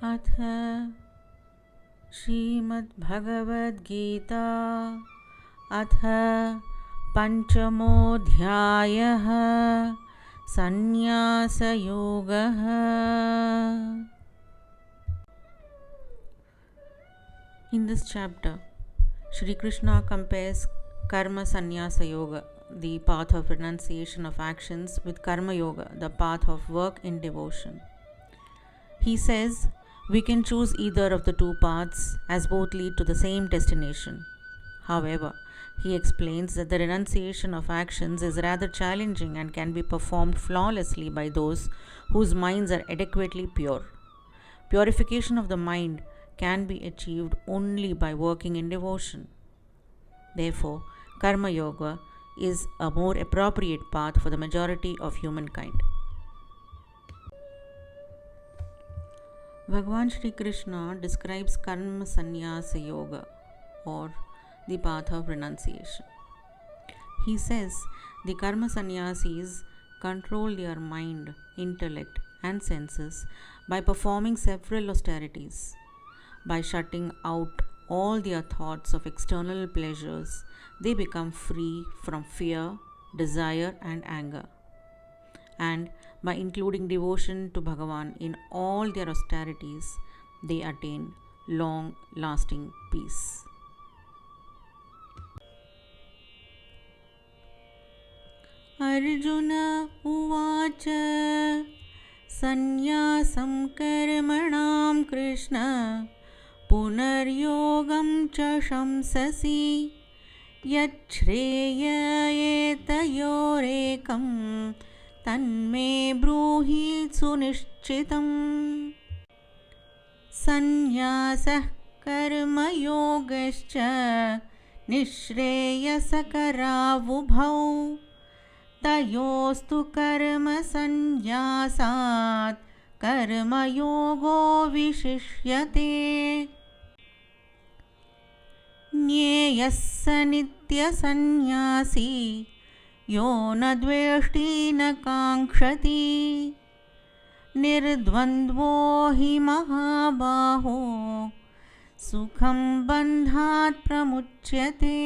अथ श्रीमद्भगवद्गीता अथ पंचमोऽध्यायः संन्यासयोगः। In this chapter, Shri Krishna compares Karma Sannyasa Yoga, the path of renunciation of actions, with Karma Yoga, the path of work in devotion. He says, we can choose either of the two paths as both lead to the same destination. However, he explains that the renunciation of actions is rather challenging and can be performed flawlessly by those whose minds are adequately pure. Purification of the mind can be achieved only by working in devotion. Therefore, Karma Yoga is a more appropriate path for the majority of humankind. Bhagavan Shri Krishna describes Karma Sannyasa Yoga, or the path of renunciation. He says the Karma Sannyasis control their mind, intellect, and senses by performing several austerities. By shutting out all their thoughts of external pleasures, they become free from fear, desire, and anger. And by including devotion to Bhagavan in all their austerities, they attain long-lasting peace. Arjuna uvacha sannyasam karmanam Krishna punaryogam cha shamsasi yachreya etayorekam तन्मे ब्रूहि सुनिश्चितम्। संन्यासः कर्मयोगश्च निःश्रेयसकरावुभौ तयोस्तु कर्मसन्न्यासात् कर्मयोगो विशिष्यते। ज्ञेयः स नित्यसन्न्यासी यो न द्वेष्टि न काङ्क्षति निर्द्वन्द्वो हि महाबाहो सुखं बन्धात् प्रमुच्यते।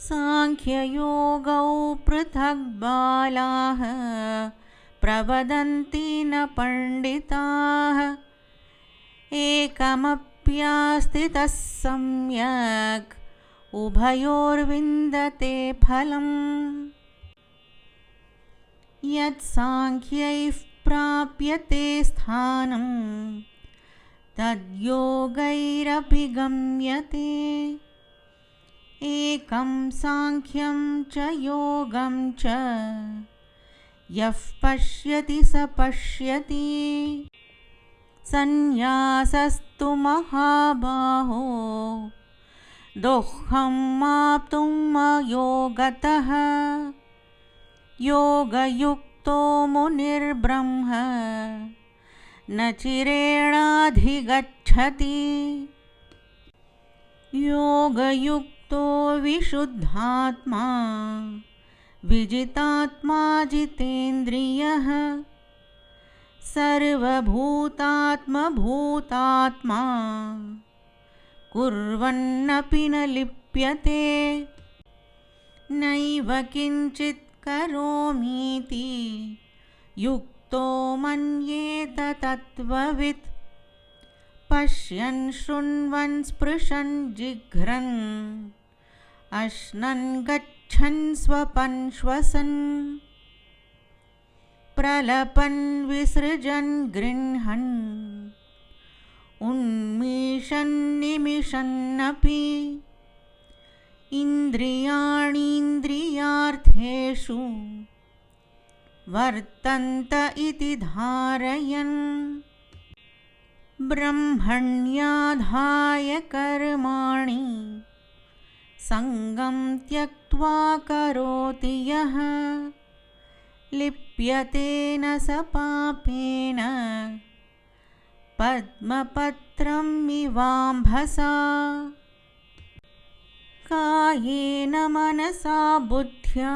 सांख्ययोगौ पृथक् बालाः प्रवदन्ति न पण्डिताः एकमप्यास्थितः सम्यक् उभयोर्विन्दते फलम्। यत् सांख्यैः प्राप्यते स्थानं तद्योगैरपि गम्यते। एकं सांख्यं च योगं च यः पश्यति स पश्यति। संन्यासस्तु महाबाहो दुःखं माप्तुम् अयोगतः योगयुक्तो मुनिर्ब्रह्म न चिरेणाधिगच्छति। योगयुक्तो विशुद्धात्मा विजितात्मा जितेन्द्रियः सर्वभूतात्मभूतात्मा कुर्वन्नपि न लिप्यते। नैव किञ्चित् करोमीति युक्तो मन्येत तत्त्ववित् पश्यन् शृण्वन् स्पृशन् जिघ्रन् अश्नन् गच्छन् स्वपन् श्वसन् प्रलपन् विसृजन् गृह्णन् उन्मिषन् निमिषन्नपि इन्द्रियाणीन्द्रियार्थेषु वर्तन्त इति धारयन् ब्रह्मण्याधाय कर्माणि सङ्गं त्यक्त्वा करोति यः लिप्यते न स पापेन पद्मपत्रम् इवाम्भसा। कायेन मनसा बुद्ध्या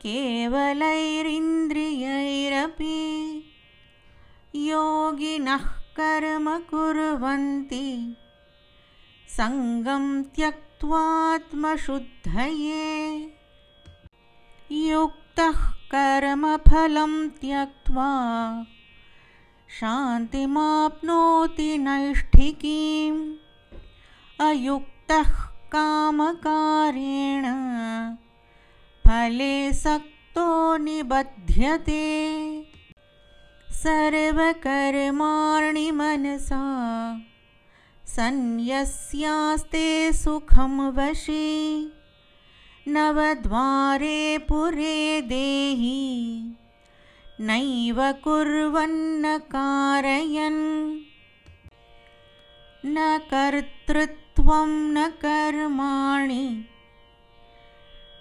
केवलैरिन्द्रियैरपि योगिनः कर्म कुर्वन्ति सङ्गं त्यक्त्वात्मशुद्धये। युक्तः कर्मफलं त्यक्त्वा शान्तिमाप्नोति नैष्ठिकीम्। अयुक्तः कामकारेण फले सक्तो निबध्यते। सर्वकर्माणि मनसा सन्न्यस्यास्ते सुखं वशी। नवद्वारे पुरे देहि नैव कुर्वन्न कारयन्। न कर्तृत्वं न कर्माणि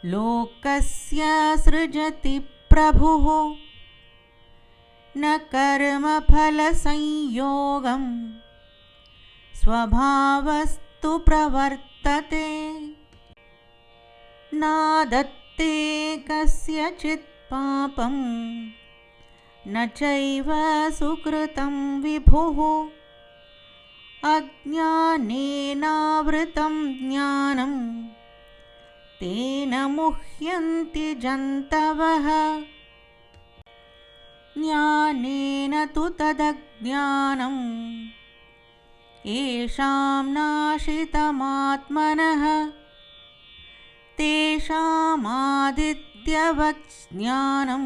लोकस्य सृजति प्रभुः। न कर्मफलसंयोगं स्वभावस्तु प्रवर्तते। नादत्ते कस्यचित् पापं न चैव सुकृतं विभुः। अज्ञानेनावृतं ज्ञानं तेन मुह्यन्ति जन्तवः। ज्ञानेन तु तदज्ञानम् येषां नाशितमात्मनः तेषामादित्यवत् ज्ञानं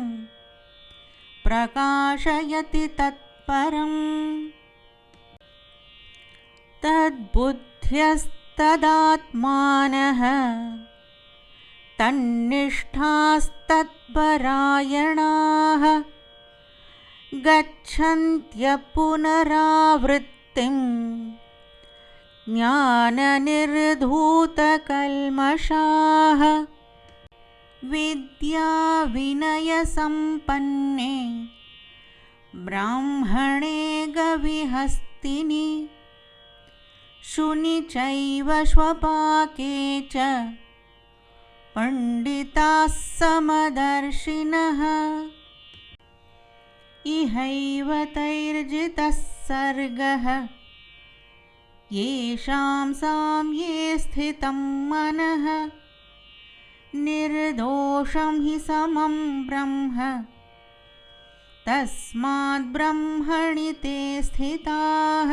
प्रकाशयति तत्परम्। तद्बुद्ध्यस्तदात्मानः तन्निष्ठास्तत्परायणाः गच्छन्त्यः पुनरावृत्तिं ज्ञाननिर्धूतकल्मषाः। विद्याविनयसम्पन्ने ब्राह्मणे गविहस्तिनि शुनि चैव श्वपाके च पंडिताः समदर्शिनः। इहैव तैर्जितः सर्गः येषां साम्ये स्थितं मनः। निर्दोषं हि समं ब्रह्म तस्माद् ब्रह्मणि ते स्थिताः।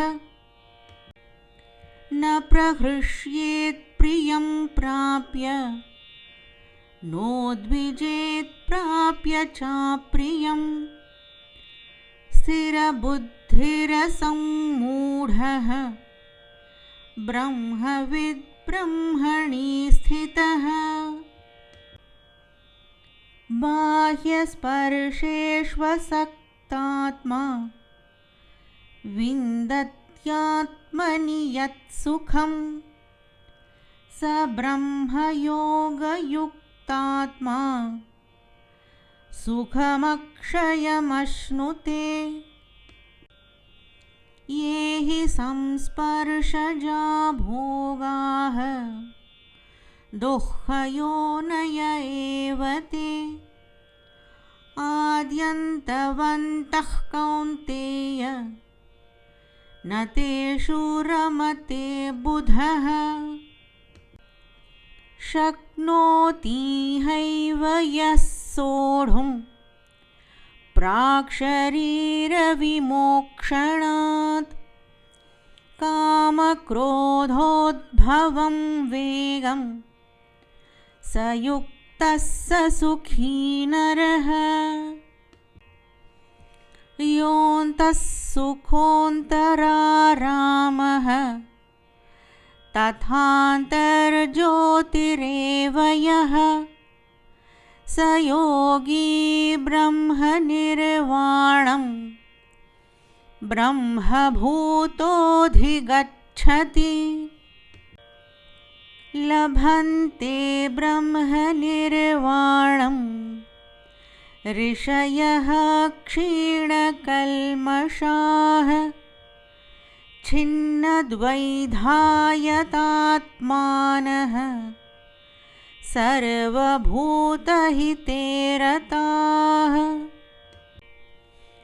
न प्रहृष्येत् प्रियं प्राप्य नोद्विजेत् प्राप्य चाप्रियम्। स्थिरबुद्धिरसम्मूढः ब्रह्मविद् ब्रह्मणि स्थितः। बाह्यस्पर्शेष्वसक्तात्मा विन्दत्यात्मनि यत्सुखं स ब्रह्मयोगयुक्तात्मा सुखमक्षयमश्नुते। ये हि संस्पर्शजा भोगाः दुःखयोनय एव ते। आद्यन्तवन्तः कौन्तेय न तेषु रमते बुधः। शक्नोति हैव यः सोढुं प्राक्शरीरविमोक्षणात्। कामक्रोधोद्भवं वेगं स युक्तः स सुखी नरः। योऽन्तः सुखोऽन्तरारामः तथान्तर्ज्योतिरेव यः। स योगी ब्रह्मनिर्वाणं ब्रह्मभूतोऽधिगच्छति। लभन्ते ब्रह्मनिर्वाणं ऋषयः क्षीणकल्मषाः। छिन्नद्वैधायतात्मानः सर्वभूतहिते रताः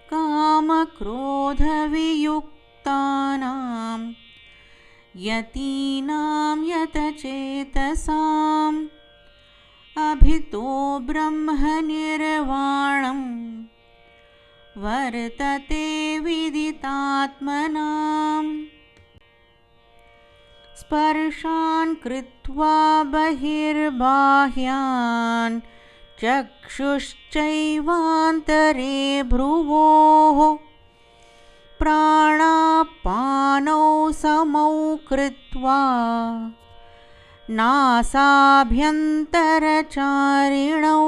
कामक्रोधवियुक्तानां यतीनां यतचेतसाम् अभितो ब्रह्मनिर्वाणं वर्तते विदितात्मनाम् स्पर्शान् कृत्वा बहिर्बाह्यान् चक्षुश्चैवान्तरे भ्रुवोः प्राणापानौ समौ कृत्वा नासाभ्यन्तरचारिणौ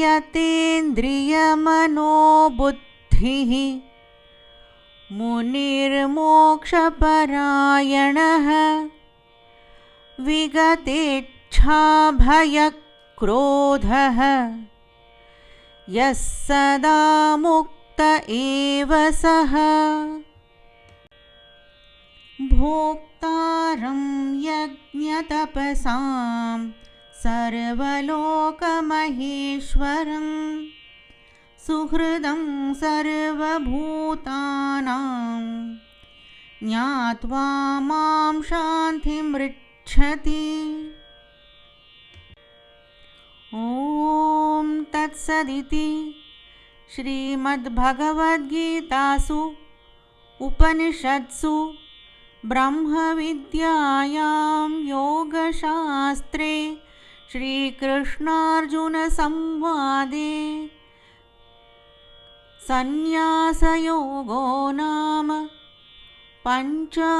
यतेन्द्रियमनोबुद्धिः मुनिर्मोक्षपरायणः विगतेच्छाभयक्रोधः यः सदा मुक्त एव सः भोक्तारं यज्ञतपसां सर्वलोकमहेश्वरं सुहृदं सर्वभूतानां ज्ञात्वा मां शान्तिमृच्छति। ॐ तत्सदिति श्रीमद्भगवद्गीतासु उपनिषत्सु ब्रह्मविद्यायां योगशास्त्रे श्रीकृष्णार्जुनसंवादे सन्न्यासयोगो नाम 5मोऽध्यायः।